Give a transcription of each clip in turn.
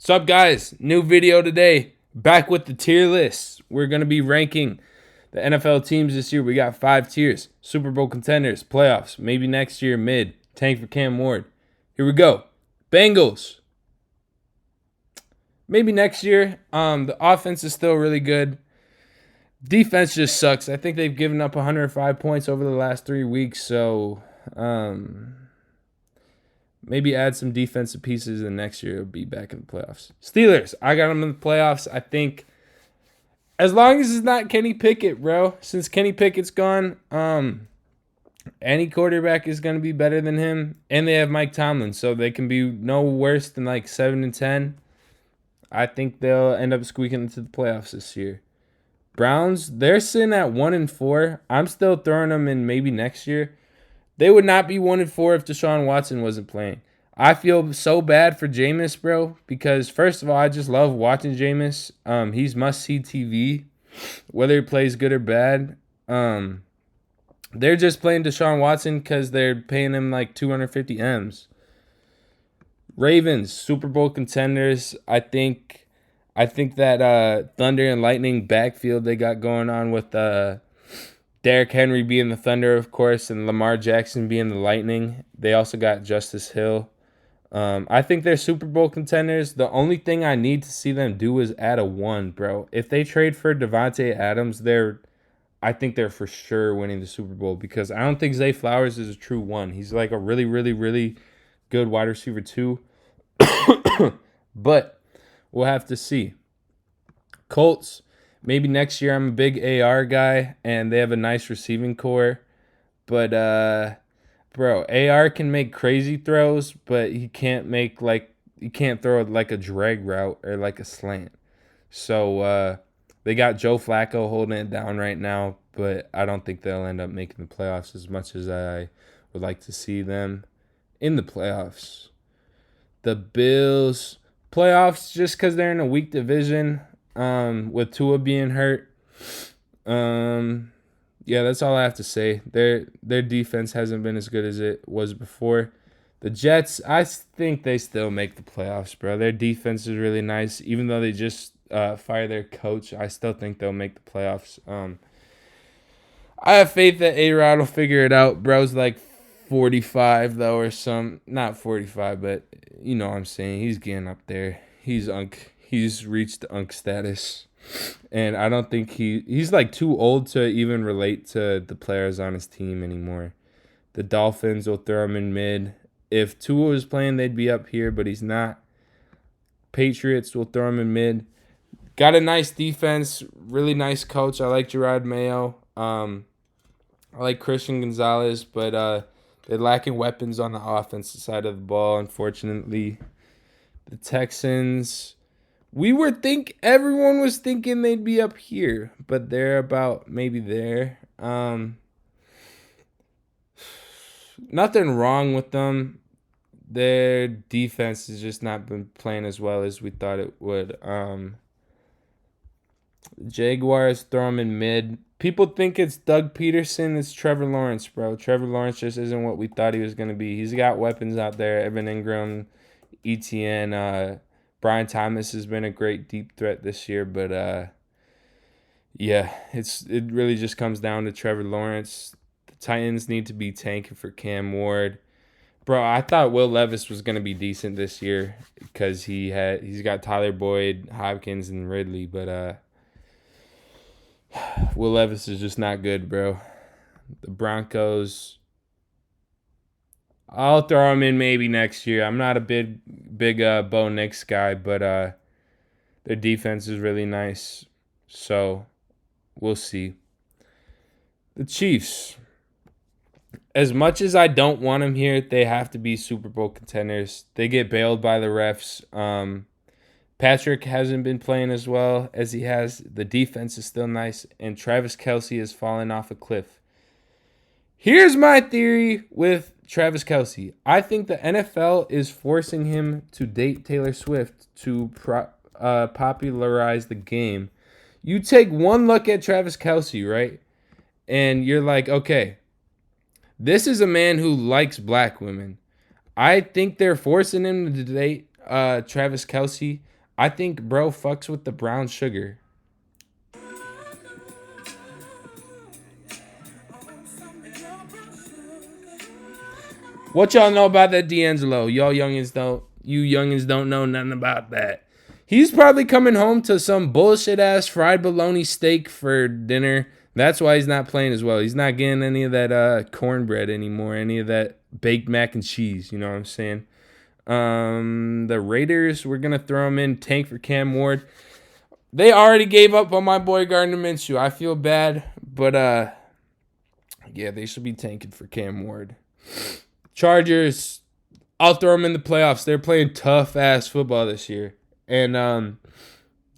What's up, guys? New video today. Back with the tier list. We're going to be ranking the NFL teams this year. We got 5 tiers: Super Bowl contenders, playoffs, maybe next year, mid, tank for Cam Ward. Here we go. Bengals. Maybe next year. The offense is still really good. Defense just sucks. I think they've given up 105 points over the last 3 weeks, so maybe add some defensive pieces, and next year it'll be back in the playoffs. Steelers, I got them in the playoffs. I think as long as it's not Kenny Pickett, bro. Since Kenny Pickett's gone, any quarterback is going to be better than him. And they have Mike Tomlin, so they can be no worse than like 7-10. I think they'll end up squeaking into the playoffs this year. Browns, they're sitting at 1-4. I'm still throwing them in maybe next year. They would not be 1-4 if Deshaun Watson wasn't playing. I feel so bad for Jameis, bro, because first of all, I just love watching Jameis. He's must-see TV, whether he plays good or bad. They're just playing Deshaun Watson because they're paying him like 250 M's. Ravens, Super Bowl contenders. I think that Thunder and Lightning backfield they got going on with Derrick Henry being the Thunder, of course, and Lamar Jackson being the Lightning. They also got Justice Hill. I think they're Super Bowl contenders. The only thing I need to see them do is add a 1, bro. If they trade for Devontae Adams, I think they're for sure winning the Super Bowl, because I don't think Zay Flowers is a true 1. He's like a really, really, really good wide receiver 2. But we'll have to see. Colts, maybe next year. I'm a big AR guy, and they have a nice receiving core. But, bro, AR can make crazy throws, but he can't throw like a drag route or like a slant. So, they got Joe Flacco holding it down right now, but I don't think they'll end up making the playoffs as much as I would like to see them in the playoffs. The Bills, playoffs just because they're in a weak division. With Tua being hurt. Yeah, that's all I have to say. Their defense hasn't been as good as it was before. The Jets, I think they still make the playoffs, bro. Their defense is really nice. Even though they just fired their coach, I still think they'll make the playoffs. I have faith that A-Rod will figure it out. Bro's like 45, though, or some. Not 45, but you know what I'm saying. He's getting up there. He's reached unk status. And I don't think he's like too old to even relate to the players on his team anymore. The Dolphins will throw him in mid. If Tua was playing, they'd be up here, but he's not. Patriots will throw him in mid. Got a nice defense, really nice coach. I like Gerard Mayo. I like Christian Gonzalez, but they're lacking weapons on the offensive side of the ball, unfortunately. The Texans, everyone was thinking they'd be up here, but they're about maybe there. Nothing wrong with them. Their defense has just not been playing as well as we thought it would. Jaguars, throw them in mid. People think it's Doug Peterson. It's Trevor Lawrence, bro. Trevor Lawrence just isn't what we thought he was going to be. He's got weapons out there. Evan Ingram, ETN, Brian Thomas has been a great deep threat this year, but yeah, it really just comes down to Trevor Lawrence. The Titans need to be tanking for Cam Ward. Bro, I thought Will Levis was going to be decent this year because he's got Tyler Boyd, Hopkins, and Ridley, but Will Levis is just not good, bro. The Broncos, I'll throw him in maybe next year. I'm not a big Bo Nix guy, but their defense is really nice. So we'll see. The Chiefs, as much as I don't want them here, they have to be Super Bowl contenders. They get bailed by the refs. Patrick hasn't been playing as well as he has. The defense is still nice, and Travis Kelce has fallen off a cliff. Here's my theory with Travis Kelce. I think the NFL is forcing him to date Taylor Swift to popularize the game. You take one look at Travis Kelce, right? And you're like, okay, this is a man who likes black women. I think they're forcing him to date Travis Kelsey. I think bro fucks with the brown sugar. What y'all know about that D'Angelo? You youngins don't know nothing about that. He's probably coming home to some bullshit ass fried bologna steak for dinner. That's why he's not playing as well. He's not getting any of that cornbread anymore, any of that baked mac and cheese. You know what I'm saying? The Raiders, we're gonna throw him in tank for Cam Ward. They already gave up on my boy Gardner Minshew. I feel bad, but yeah, they should be tanking for Cam Ward. Chargers, I'll throw them in the playoffs. They're playing tough ass football this year, and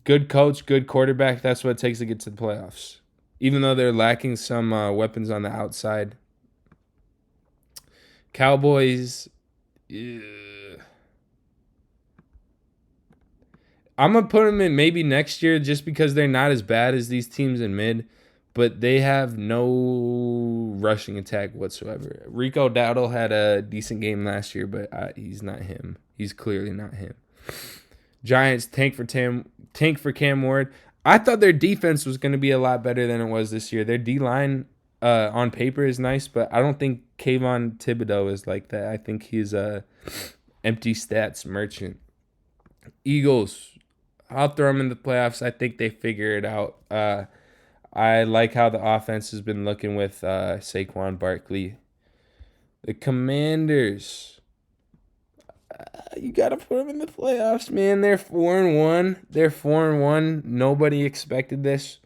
good coach, good quarterback. That's what it takes to get to the playoffs. Even though they're lacking some weapons on the outside. Cowboys, yeah. I'm going to put them in maybe next year just because they're not as bad as these teams in mid, but they have no rushing attack whatsoever. Rico Dowdle had a decent game last year, but he's not him. He's clearly not him. Giants, tank for Cam Ward. I thought their defense was going to be a lot better than it was this year. Their D-line on paper is nice, but I don't think Kayvon Thibodeau is like that. I think he's a empty stats merchant. Eagles, I'll throw them in the playoffs. I think they figure it out. I like how the offense has been looking with Saquon Barkley. The Commanders, you got to put them in the playoffs, man. They're 4-1. They're 4-1. Nobody expected this.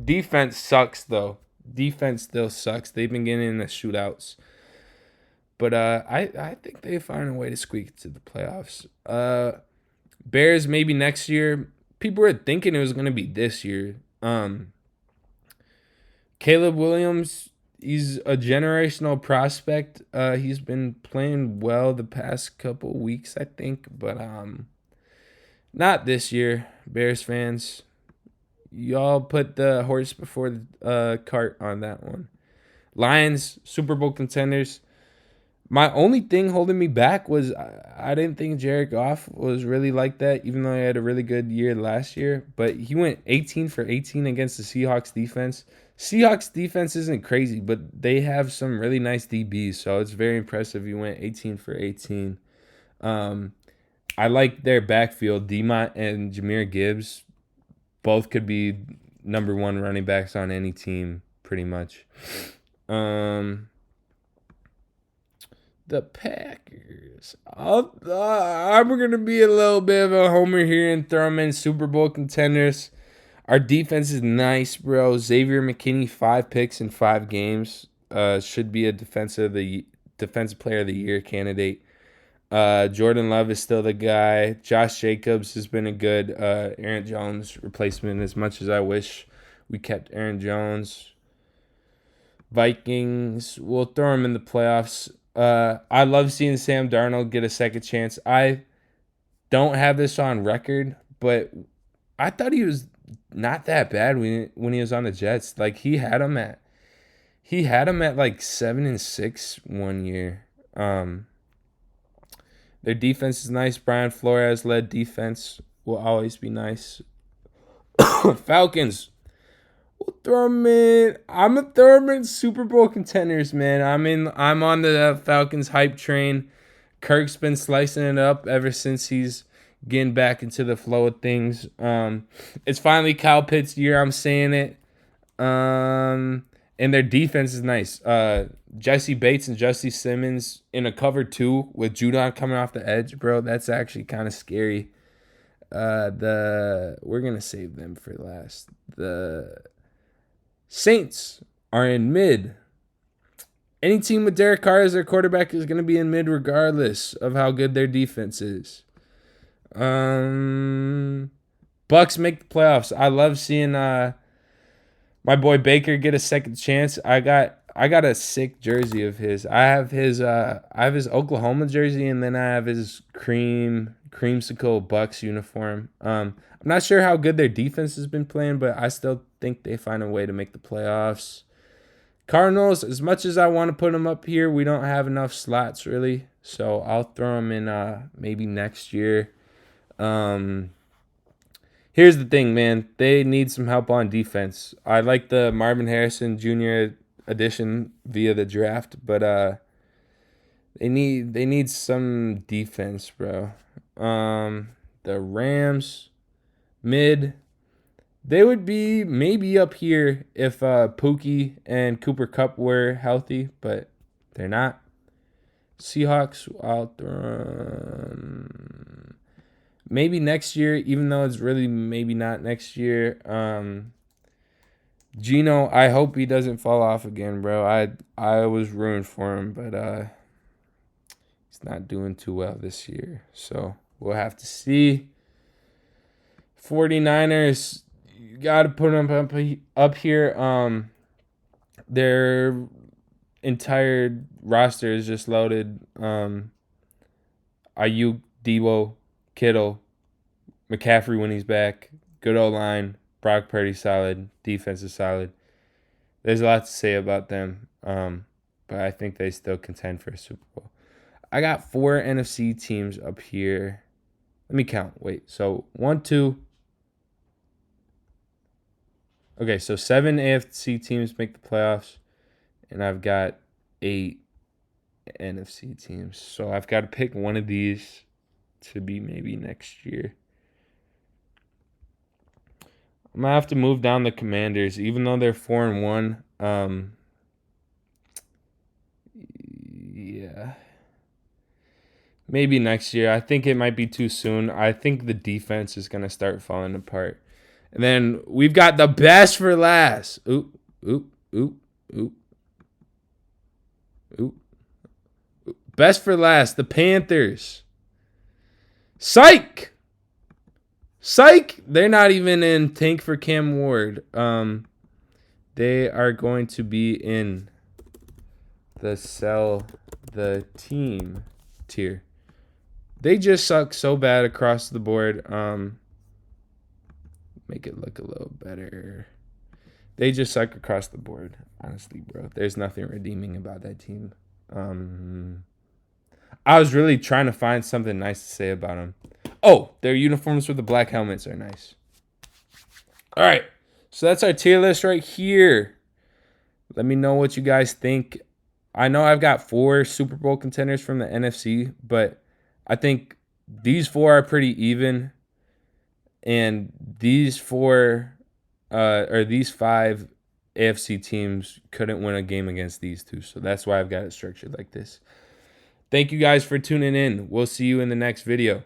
Defense sucks, though. Defense still sucks. They've been getting in the shootouts. But I think they find a way to squeak to the playoffs. Bears maybe next year. People were thinking it was going to be this year. Caleb Williams, he's a generational prospect. He's been playing well the past couple weeks, I think, but not this year. Bears fans, y'all put the horse before the cart on that one. Lions, Super Bowl contenders. My only thing holding me back was I didn't think Jared Goff was really like that, even though he had a really good year last year. But he went 18 for 18 against the Seahawks defense. Seahawks defense isn't crazy, but they have some really nice DBs, so it's very impressive. He went 18 for 18. I like their backfield. Demont and Jahmyr Gibbs both could be number one running backs on any team, pretty much. The Packers. I'm going to be a little bit of a homer here and throw them in Super Bowl contenders. Our defense is nice, bro. Xavier McKinney, 5 picks in 5 games. Should be a defensive player of the year candidate. Jordan Love is still the guy. Josh Jacobs has been a good Aaron Jones replacement, as much as I wish we kept Aaron Jones. Vikings, we'll throw him in the playoffs. I love seeing Sam Darnold get a second chance. I don't have this on record, but I thought he was not that bad when he was on the Jets. Like he had him at like 7-6 one year. Their defense is nice. Brian Flores led defense will always be nice. Falcons. We'll throw them in. I'm gonna throw them in Super Bowl contenders, man. I'm on the Falcons hype train. Kirk's been slicing it up ever since he's getting back into the flow of things. It's finally Kyle Pitts' year. I'm saying it. And their defense is nice. Jesse Bates and Jesse Simmons in a cover 2 with Judon coming off the edge, bro. That's actually kind of scary. We're gonna save them for last. The Saints are in mid. Any team with Derek Carr as their quarterback is going to be in mid regardless of how good their defense is. Bucks make the playoffs. I love seeing my boy Baker get a second chance. I got a sick jersey of his. I have his Oklahoma jersey, and then I have his creamsicle Bucks uniform. I'm not sure how good their defense has been playing, but I still think they find a way to make the playoffs. Cardinals, as much as I want to put them up here, we don't have enough slots really. So I'll throw them in maybe next year. Here's the thing, man. They need some help on defense. I like the Marvin Harrison Jr. addition via the draft, but they need some defense, bro. The Rams mid, they would be maybe up here if Pookie and Cooper Kupp were healthy, but they're not. Seahawks, maybe next year, even though it's really maybe not next year. Gino, I hope he doesn't fall off again, bro. I was ruined for him, but he's not doing too well this year. So we'll have to see. 49ers, you got to put them up here. Their entire roster is just loaded. Ayuk, Debo, Kittle, McCaffrey when he's back, good O-line, Brock Purdy solid, defense is solid. There's a lot to say about them, but I think they still contend for a Super Bowl. I got 4 NFC teams up here. Let me count. Wait, so 1, 2. Okay, so 7 AFC teams make the playoffs, and I've got 8 NFC teams. So I've got to pick one of these to be maybe next year. I'm gonna have to move down the Commanders, even though they're 4-1. Yeah, maybe next year. I think it might be too soon. I think the defense is gonna start falling apart. And then we've got the best for last. Oop, oop, oop, oop, oop. Best for last, the Panthers. Psych! Psych! They're not even in tank for Cam Ward. They are going to be in the sell the team tier. They just suck so bad across the board. Make it look a little better. They just suck across the board, honestly, bro. There's nothing redeeming about that team. I was really trying to find something nice to say about them. Oh, their uniforms with the black helmets are nice. All right, so that's our tier list right here. Let me know what you guys think. I know I've got 4 Super Bowl contenders from the NFC, but I think these 4 are pretty even. And these 4 or these 5 AFC teams couldn't win a game against these 2. So that's why I've got it structured like this. Thank you guys for tuning in. We'll see you in the next video.